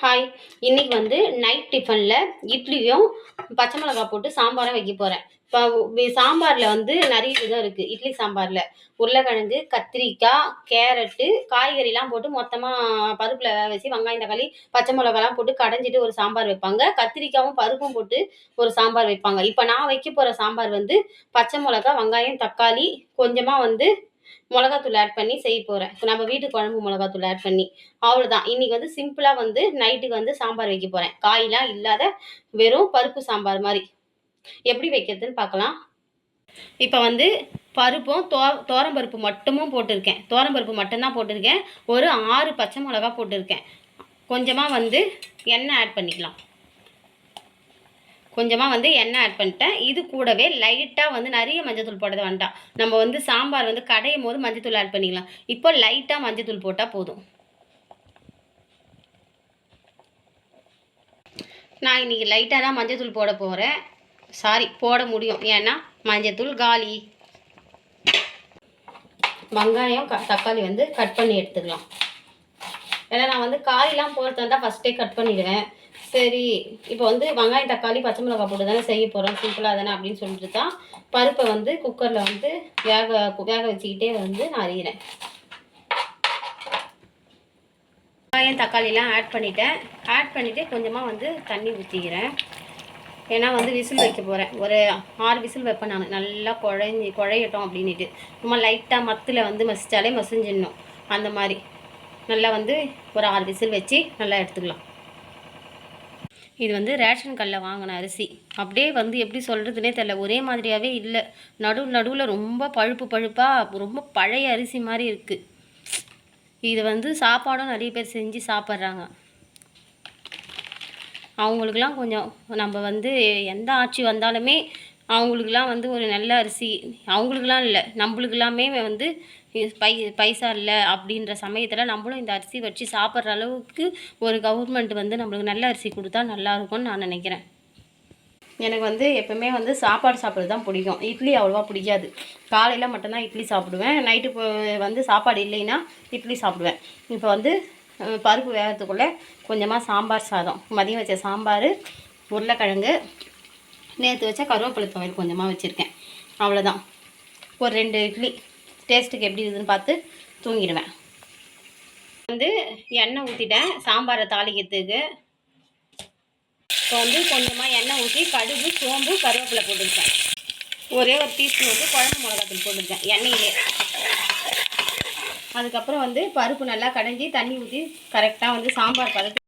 Hi. இன்னைக்கு வந்து night டிஃபன்ல இட்லியும் பச்சை மிளகாய் போட்டு சாம்பாரும் வைக்க போறேன். இப்போ சாம்பார்ல வந்து நிறைய விதம் இருக்கு. இட்லி சாம்பார்ல உருளைக்கிழங்கு, கத்திரிக்காய், கேரட்டு, காய்கறிலாம் போட்டு மொத்தமா பருப்புல வேக வச்சு வெங்காயம், தக்காளி, பச்சை மிளகாலாம் போட்டு கடைஞ்சிட்டு ஒரு சாம்பார் வைப்பாங்க. கத்திரிக்காவும் பருப்பும் போட்டு ஒரு சாம்பார் வைப்பாங்க. இப்போ நான் வைக்க போற சாம்பார் வந்து பச்சை மிளகாய், வெங்காயம், தக்காளி, கொஞ்சமா வந்து மிளகாத்தூள் ஆட் பண்ணி செய்ய போறேன். இப்போ நம்ம வீட்டு குழம்பு மிளகாத்தூள் ஆட் பண்ணி அவ்வளோதான். இன்னைக்கு வந்து சிம்பிளா வந்து நைட்டுக்கு வந்து சாம்பார் வைக்க போறேன். காயெல்லாம் இல்லாத வெறும் பருப்பு சாம்பார் மாதிரி. எப்படி வைக்கிறதுன்னு பார்க்கலாம். இப்போ வந்து பருப்பும் தோரம் பருப்பு மட்டுமும் போட்டிருக்கேன். தோரம் பருப்பு மட்டும்தான் போட்டிருக்கேன். ஒரு 6 பச்சை மிளகா போட்டிருக்கேன். கொஞ்சமாக வந்து எண்ணெய் ஆட் பண்ணிக்கலாம். கொஞ்சமாக வந்து எண்ணெய் ஆட் பண்ணிட்டேன். இது கூடவே லைட்டாக வந்து நிறைய மஞ்சத்தூள் போட வேண்டாம். நம்ம வந்து சாம்பார் வந்து கடையும் போது மஞ்சத்தூள் ஆட் பண்ணிக்கலாம். இப்போ லைட்டாக மஞ்சத்தூள் போட்டால் போதும். நான் இன்றைக்கி லைட்டாக தான் மஞ்சத்தூள் போட போகிறேன். போட முடியும், ஏன்னா மஞ்சத்தூள் காலி. வெங்காயம் தக்காளி வந்து கட் பண்ணி எடுத்துக்கலாம். ஏன்னா நான் வந்து காயெல்லாம் போடுறது வந்தால் ஃபஸ்ட்டே கட் பண்ணிவிடுவேன். சரி, இப்போ வந்து வெங்காயம் தக்காளி பச்சை மிளகாய் போட்டு தானே செய்ய போகிறோம், சிம்பிளாக தானே அப்படின்னு சொல்லிட்டு தான் பருப்பை வந்து குக்கரில் வந்து வேக வச்சுக்கிட்டே வந்து நான் அறிகிறேன். வெங்காயம் தக்காளிலாம் ஆட் பண்ணிவிட்டு கொஞ்சமாக வந்து தண்ணி ஊற்றிக்கிறேன். ஏன்னா வந்து விசில் வைக்க போகிறேன். ஒரு 6 விசில் வைப்பேன் நான். நல்லா குழையட்டும் அப்படின்ட்டு. சும்மா லைட்டாக மத்தில் வந்து மசிச்சாலே மசிஞ்சிடணும். அந்த மாதிரி நல்லா வந்து ஒரு 6 விசில் வச்சு நல்லா எடுத்துக்கலாம். இது வந்து ரேஷன் கல்லில் வாங்கின அரிசி. அப்படியே வந்து எப்படி சொல்கிறதுனே தெரியல, ஒரே மாதிரியாகவே இல்லை. நடுவில் ரொம்ப பழுப்பாக ரொம்ப பழைய அரிசி மாதிரி இருக்குது. இது வந்து சாப்பாடும் நிறைய பேர் செஞ்சு சாப்பிட்றாங்க. அவங்களுக்கெல்லாம் கொஞ்சம் நம்ம வந்து எந்த ஆட்சி வந்தாலுமே அவங்களுக்கெல்லாம் வந்து ஒரு நல்ல அரிசி, அவங்களுக்கெல்லாம் இல்லை, நம்மளுக்கெல்லாமே வந்து பைசா இல்லை அப்படின்ற சமயத்தில் நம்மளும் இந்த அரிசி வச்சு சாப்பிட்ற அளவுக்கு ஒரு கவர்மெண்ட் வந்து நம்மளுக்கு நல்ல அரிசி கொடுத்தா நல்லாயிருக்கும்னு நான் நினைக்கிறேன். எனக்கு வந்து எப்போவுமே வந்து சாப்பாடு சாப்பிட்றது தான் பிடிக்கும். இட்லி அவ்வளோவா பிடிக்காது. காலையில் மட்டும்தான் இட்லி சாப்பிடுவேன். நைட்டு வந்து சாப்பாடு இல்லைன்னா இட்லி சாப்பிடுவேன். இப்போ வந்து பருப்பு வேகிறதுக்குள்ளே கொஞ்சமாக சாம்பார் சாதம், மதியம் வச்ச சாம்பார், உருளைக்கிழங்கு, நேற்று வச்ச கருவேப்பிலை துவையல் கொஞ்சமாக வச்சுருக்கேன். அவ்வளோதான். ஒரு 2 இட்லி டேஸ்ட்டுக்கு எப்படி இருக்குதுன்னு பார்த்து தூங்கிடுவேன். வந்து எண்ணெய் ஊற்றிட்டேன் சாம்பாரை தாளிக்கிறதுக்கு. இப்போ வந்து கொஞ்சமாக எண்ணெய் ஊற்றி கடுகு, சோம்பு, கருவேப்பிலை போட்டுருக்கேன். ஒரே ஒரு டீஸ்பூன் வந்து குழம்பு மிளகாத்தூள் போட்டுருக்கேன் எண்ணெயிலே. அதுக்கப்புறம் வந்து பருப்பு நல்லா கடைஞ்சி தண்ணி ஊற்றி கரெக்டாக வந்து சாம்பார் பதத்துக்கு